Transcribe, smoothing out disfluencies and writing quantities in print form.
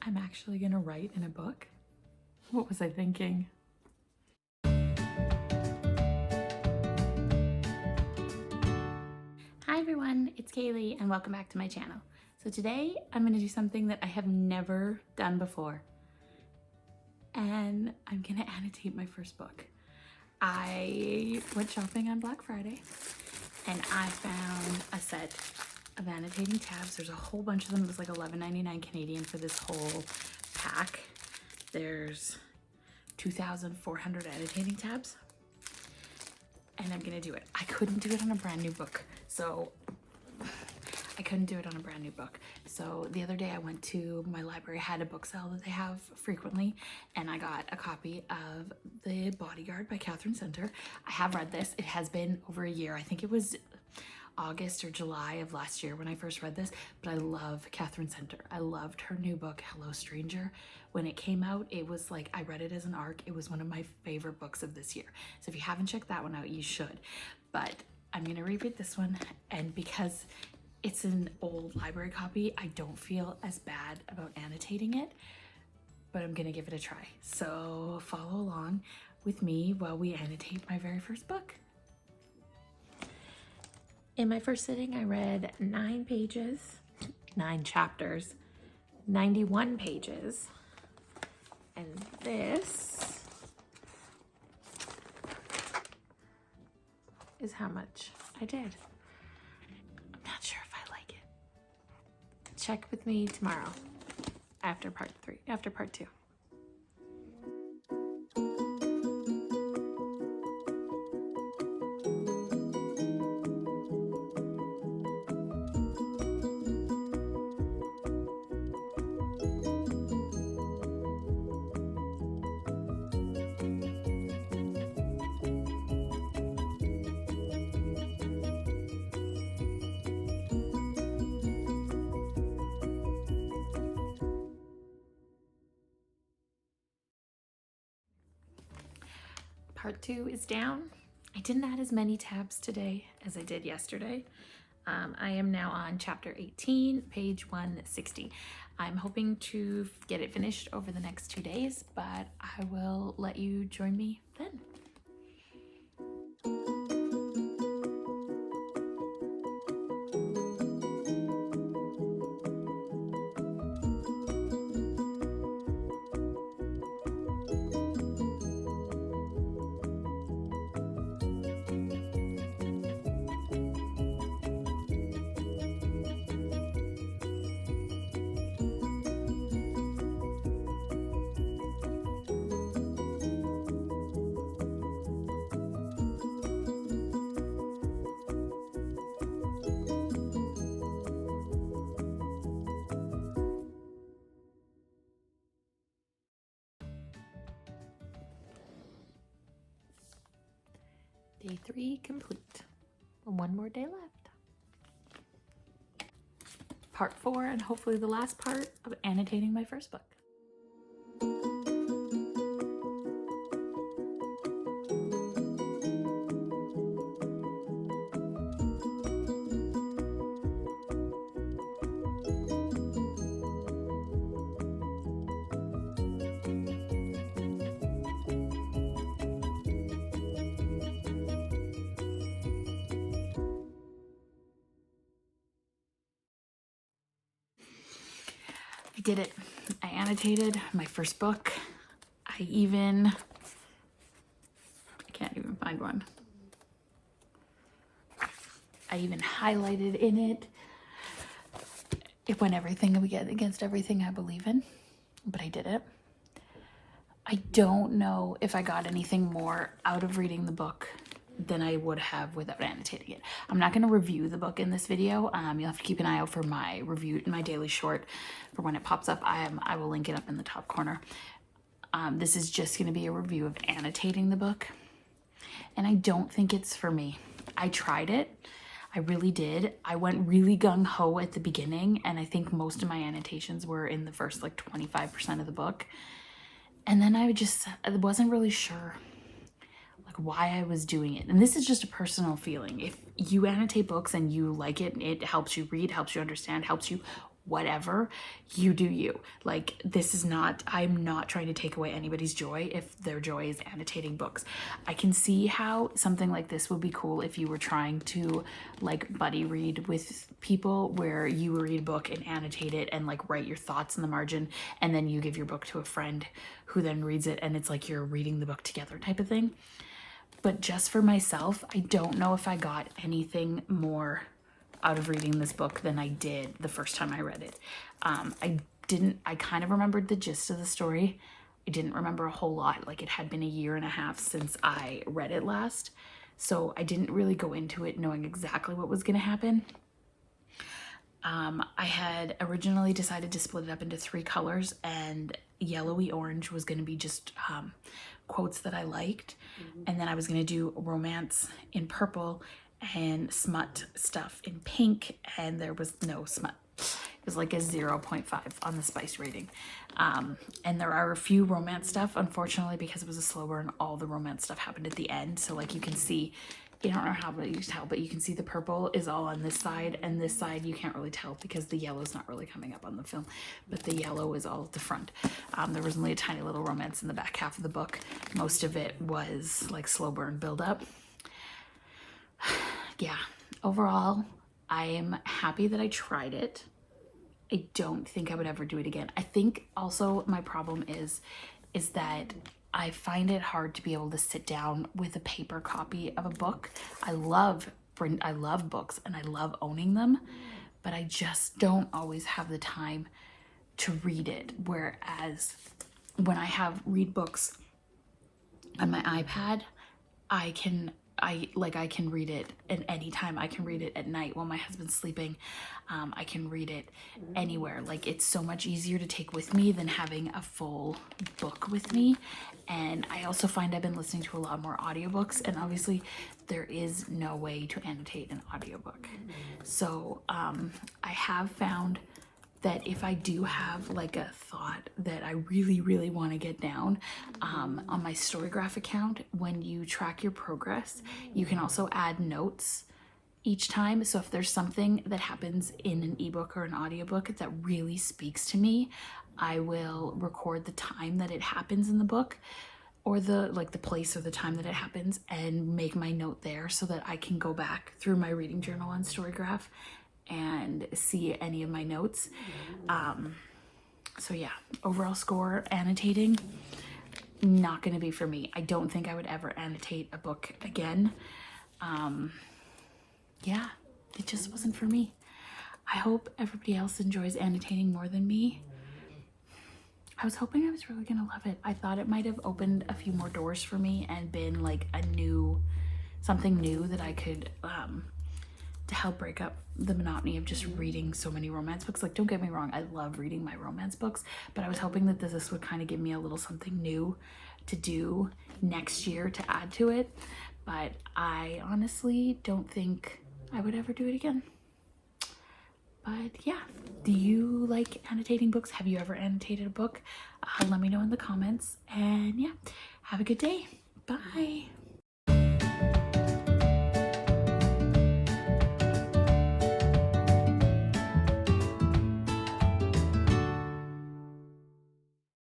I'm actually gonna write in a book? What was I thinking? Hi everyone, it's Kaylee and welcome back to my channel. So today I'm gonna do something that I have never done before. And I'm gonna annotate my first book. I went shopping on Black Friday and I found a set of annotating tabs. There's a whole bunch of them. It was like $11.99 Canadian for this whole pack. There's 2,400 annotating tabs and I'm gonna do it. I couldn't do it on a brand new book. So the other day I went to my library, had a book sale that they have frequently, and I got a copy of The Bodyguard by Catherine Center. I have read this. It has been over a year. I think it was August or July of last year when I first read this, but I love Catherine Center. I loved her new book, Hello Stranger. When it came out, it was like, I read it as an ARC. It was one of my favorite books of this year. So if you haven't checked that one out, you should. But I'm gonna reread this one, and because it's an old library copy, I don't feel as bad about annotating it, but I'm gonna give it a try. So follow along with me while we annotate my very first book. In my first sitting, I read 9 chapters, 91 pages, and this is how much I did. I'm not sure if I like it. Check with me tomorrow after part 2. Part 2 is down. I didn't add as many tabs today as I did yesterday. I am now on chapter 18, page 160. I'm hoping to get it finished over the next 2 days, but I will let you join me then. Day 3 complete. One more day left. Part 4, and hopefully the last part of annotating my first book. I did it. I annotated my first book. I can't even find one. I even highlighted in it. It went against everything I believe in, but I did it. I don't know if I got anything more out of reading the book than I would have without annotating it. I'm not going to review the book in this video. You'll have to keep an eye out for my review, my daily short, for when it pops up. I will link it up in the top corner. This is just going to be a review of annotating the book, and I don't think it's for me. I tried it. I really did. I went really gung-ho at the beginning, and I think most of my annotations were in the first like 25% of the book. And then I wasn't really sure like why I was doing it. And this is just a personal feeling. If you annotate books and you like it, it helps you read, helps you understand, helps you whatever, you do you. Like, this is not, I'm not trying to take away anybody's joy if their joy is annotating books. I can see how something like this would be cool if you were trying to like buddy read with people, where you read a book and annotate it and like write your thoughts in the margin, and then you give your book to a friend who then reads it, and it's like you're reading the book together type of thing. But just for myself, I don't know if I got anything more out of reading this book than I did the first time I read it. I kind of remembered the gist of the story. I didn't remember a whole lot. Like, it had been 1.5 years since I read it last. So I didn't really go into it knowing exactly what was going to happen. I had originally decided to split it up into 3 colors, and yellowy orange was going to be just quotes that I liked. And then I was going to do romance in purple and smut stuff in pink, and there was no smut. It was like a 0.5 on the spice rating. And there are a few romance stuff, unfortunately, because it was a slow burn, all the romance stuff happened at the end. So like you can see, you don't know how you can tell, but you can see the purple is all on this side, and this side you can't really tell because the yellow is not really coming up on the film, but the yellow is all at the front. There was only a tiny little romance in the back half of the book. Most of it was like slow burn build up. Yeah, overall, I am happy that I tried it. I don't think I would ever do it again. I think also my problem is that I find it hard to be able to sit down with a paper copy of a book. I love books and I love owning them, but I just don't always have the time to read it. Whereas when I read books on my iPad, I can read it at any time. I can read it at night while my husband's sleeping. I can read it anywhere. Like, it's so much easier to take with me than having a full book with me. And I also find I've been listening to a lot more audiobooks, and obviously there is no way to annotate an audiobook. So I have found that if I do have like a thought that I really, really want to get down, on my Storygraph account, when you track your progress, you can also add notes each time. So if there's something that happens in an ebook or an audiobook that really speaks to me, I will record the time that it happens in the book, or the place or the time that it happens, and make my note there so that I can go back through my reading journal on Storygraph and see any of my notes. So yeah, overall score, annotating, not going to be for me. I don't think I would ever annotate a book again. Yeah, it just wasn't for me. I hope everybody else enjoys annotating more than me. I was hoping I was really gonna love it. I thought it might have opened a few more doors for me and been like something new that I could to help break up the monotony of just reading so many romance books. Like, don't get me wrong, I love reading my romance books, but I was hoping that this would kind of give me a little something new to do next year to add to it. But I honestly don't think I would ever do it again. But yeah, do you like annotating books? Have you ever annotated a book? Let me know in the comments. And yeah, have a good day. Bye.